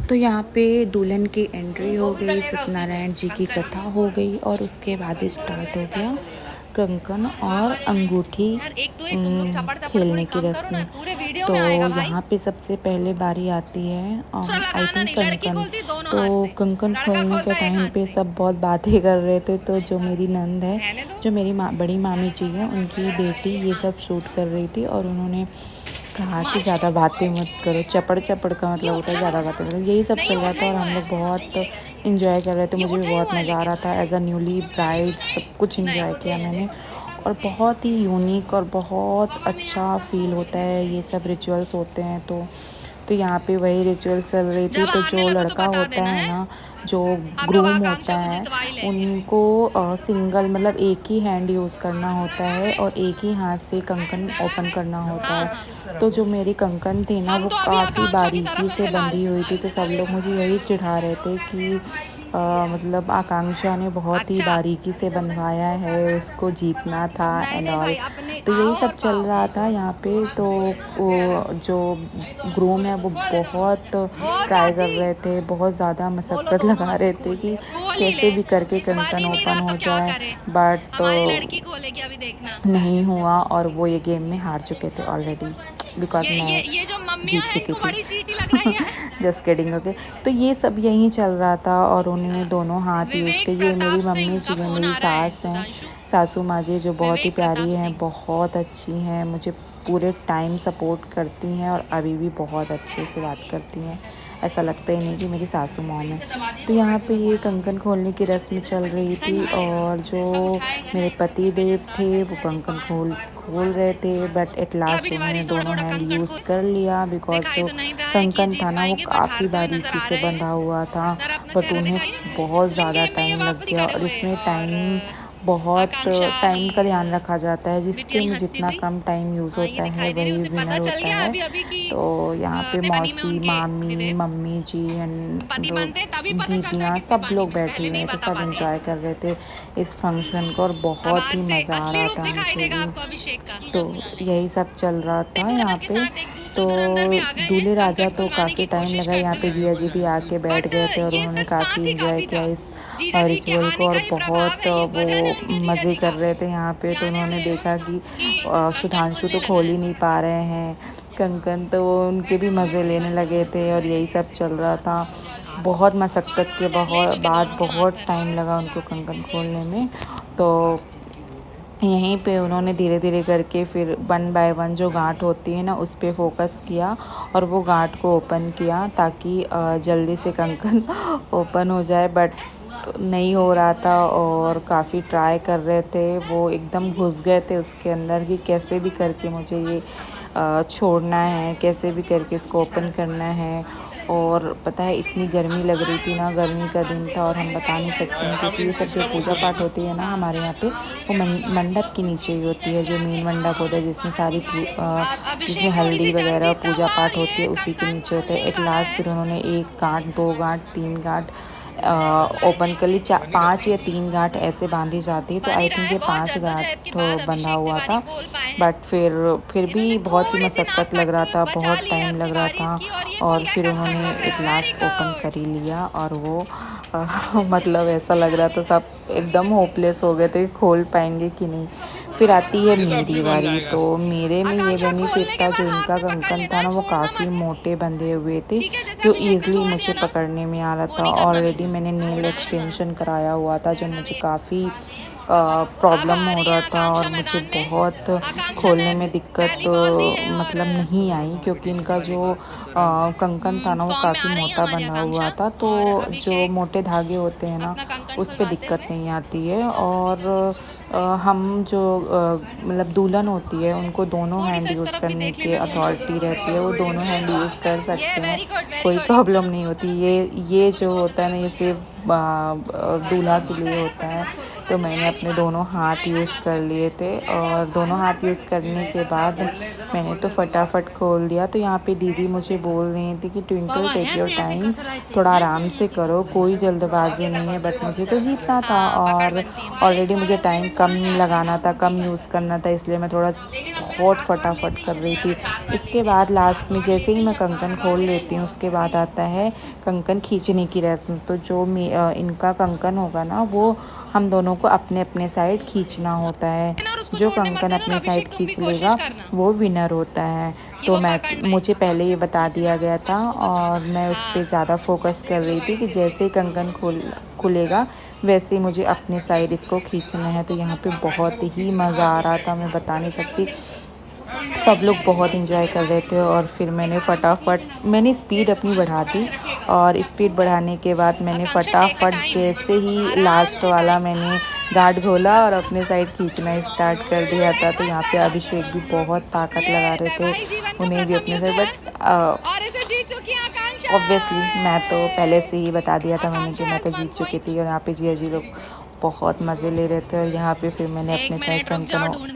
तो यहाँ पे दुल्हन की एंट्री हो गई, सत्यनारायण जी की कथा हो गई और उसके बाद स्टार्ट हो गया कंकन और अंगूठी खेलने की रस्म। तो यहाँ पे सबसे पहले बारी आती है आई थिंक कंकन। तो कंकन खोलने के टाइम पे सब बहुत बातें कर रहे थे। तो जो मेरी नंद है, जो मेरी बड़ी मामी जी हैं, उनकी बेटी ये सब शूट कर रही थी और उन्होंने कहा कि ज़्यादा बातें मत करो। चपड़ चपड़ का मतलब होता है ज़्यादा बातें करो। यही सब चल रहा था और हम लोग बहुत इंजॉय कर रहे थे। मुझे भी बहुत मज़ा आ रहा था। एज अ न्यूली ब्राइड सब कुछ इंजॉय किया मैंने और बहुत ही यूनिक और बहुत अच्छा फील होता है। ये सब रिचुअल्स होते हैं तो यहाँ पे वही रिचुअल्स चल रही थी। तो जो लड़का होता है ना, जो ग्रूम होता है, उनको सिंगल मतलब एक ही हैंड यूज़ करना होता है और एक ही हाथ से कंकन ओपन करना होता है। तो जो मेरी कंकन थी ना, वो काफ़ी बारीकी से बंधी हुई थी। तो सब लोग मुझे यही चिढ़ा रहे थे कि मतलब आकांक्षा ने बहुत ही बारीकी से बनवाया है, उसको जीतना था एंड ऑल। तो यही सब चल रहा था यहाँ पे। तो वो जो ग्रूम है वो बहुत ट्राई कर रहे थे, बहुत ज़्यादा मशक्क़त लगा रहे थे कि कैसे भी करके कंकन ओपन हो जाए, बट नहीं हुआ और वो ये गेम में हार चुके थे ऑलरेडी बिकॉज मैं जीत चुकी थी। Just kidding. ओके। तो ये सब यहीं चल रहा था और उन्होंने दोनों हाथ यूज़ किए। ये मेरी मम्मी जी हैं, मेरी सास हैं, सासू माँ जी, जो बहुत ही प्यारी हैं, बहुत अच्छी हैं, मुझे पूरे टाइम सपोर्ट करती हैं और अभी भी बहुत अच्छे से बात करती हैं। ऐसा लगता ही नहीं कि मेरी सासू मॉम है। तो यहाँ पे ये कंकन खोलने की रस्म चल रही थी और जो मेरे पति देव थे वो कंकन खोल रहे थे, बट एट लास्ट उन्होंने दोनों हैंड यूज़ कर लिया बिकॉज जो कंकन था ना वो काफ़ी बारीकी से बंधा हुआ था। बट उन्हें बहुत ज़्यादा टाइम लग गया और इसमें बहुत टाइम का ध्यान रखा जाता है। जिसके में जितना कम टाइम यूज़ होता है वही विनर होता है। तो यहाँ पे मौसी, मामी, मम्मी जी एंड दीदियाँ सब लोग बैठे हुए थे, सब इंजॉय कर रहे थे इस फंक्शन को और बहुत ही मज़ा आ रहा था मुझे भी। तो यही सब चल रहा था यहाँ पे। तो दूल्हे राजा तो काफ़ी टाइम लगा यहाँ पे। जिया जी भी आके बैठ गए थे और उन्होंने काफ़ी इंजॉय किया इस रिचुअल को और बहुत वो मज़े कर रहे थे यहाँ पे। तो उन्होंने देखा कि सुधांशु तो खोल ही नहीं पा रहे हैं कंकन, तो वो उनके भी मज़े लेने लगे थे और यही सब चल रहा था। बहुत मशक्क़त के बाद बहुत टाइम लगा उनको कंकन खोलने में। तो यहीं पे उन्होंने धीरे धीरे करके फिर 1 बाय 1 जो गांठ होती है ना उस पे फोकस किया और वो गांठ को ओपन किया ताकि जल्दी से कंकन ओपन हो जाए। बट नहीं हो रहा था और काफ़ी ट्राई कर रहे थे। वो एकदम घुस गए थे उसके अंदर कि कैसे भी करके मुझे ये छोड़ना है, कैसे भी करके इसको ओपन करना है। और पता है इतनी गर्मी लग रही थी ना, गर्मी का दिन था और हम बता नहीं सकते हैं क्योंकि ये सब जो पूजा पाठ होती है ना हमारे यहाँ पे, वो मंडप के नीचे ही होती है। जो मेन मंडप होता है जिसमें जिसमें हल्दी वगैरह पूजा पाठ होती है उसी के नीचे होता है। एट लास्ट फिर उन्होंने 1 गांठ, 2 गांठ, 3 गांठ ओपन कर ली। 5 या 3 गांठ ऐसे बांधी जाती है। तो आई थिंक ये 5 गांठ बंधा हुआ था। बट फिर भी बहुत ही मशक्क़त लग रहा था, बहुत टाइम लग रहा था और फिर उन्होंने एट लास्ट ओपन कर ही लिया। और वो मतलब ऐसा लग रहा था सब एकदम होपलेस हो गए थे, खोल पाएंगे कि नहीं। फिर आती है मेरी बारी। तो मेरे में ये बेनिफिट था, जो इनका कंकन था ना वो काफ़ी मोटे बंधे हुए थे, जो ईज़िली मुझे पकड़ने में आ रहा था। ऑलरेडी मैंने नेल एक्सटेंशन कराया हुआ था, जो मुझे काफ़ी प्रॉब्लम हो रहा था और मुझे बहुत खोलने में दिक्कत मतलब नहीं आई क्योंकि इनका जो कंकन था ना वो काफ़ी मोटा बंधा हुआ था। तो जो मोटे धागे होते हैं ना उस पे दिक्कत नहीं आती है। और हम जो मतलब दुल्हन होती है उनको दोनों हैंड यूज़ करने की अथॉरिटी रहती है, वो दोनों हैंड यूज़ कर सकते हैं, कोई प्रॉब्लम नहीं होती। ये जो होता है ना ये सिर्फ दूल्हा के लिए होता है। तो मैंने अपने दोनों हाथ यूज़ कर लिए थे और दोनों हाथ यूज़ करने के बाद मैंने तो फटाफट खोल दिया। तो यहाँ पे दीदी मुझे बोल रही थी कि ट्विंकल टेक योर टाइम, थोड़ा आराम से करो, कोई जल्दबाजी नहीं है। बट मुझे तो जीतना था और ऑलरेडी मुझे टाइम कम लगाना था, कम यूज़ करना था, इसलिए मैं थोड़ा बहुत फटाफट कर रही थी। इसके बाद लास्ट में जैसे ही मैं कंकन खोल लेती हूँ उसके बाद आता है कंकन खींचने की रस्म। तो जो इनका कंकन होगा ना वो हम दोनों को अपने अपने साइड खींचना होता है। जो कंकन अपने साइड खींच लेगा वो विनर होता है। तो मुझे पहले ये बता दिया गया था और मैं उस पर ज़्यादा फोकस कर रही थी कि जैसे ही कंकन खुलेगा वैसे ही मुझे अपने साइड इसको खींचना है। तो यहाँ पे बहुत ही मज़ा आ रहा था, मैं बता नहीं सकती। सब लोग बहुत एंजॉय कर रहे थे और फिर मैंने स्पीड अपनी बढ़ा दी और स्पीड बढ़ाने के बाद मैंने फटाफट जैसे ही लास्ट वाला मैंने गार्ड खोला और अपने साइड खींचना स्टार्ट कर दिया था। तो यहाँ पे अभिषेक भी बहुत ताकत लगा रहे थे, उन्हें भी अपने साइड, बट ऑब्वियसली मैं तो पहले से ही बता दिया था मैंने कि मैं तो जीत चुकी थी। और यहाँ पे जिया जी लोग बहुत मज़े ले रहे थे और यहाँ पे फिर मैंने अपने साइड कंकन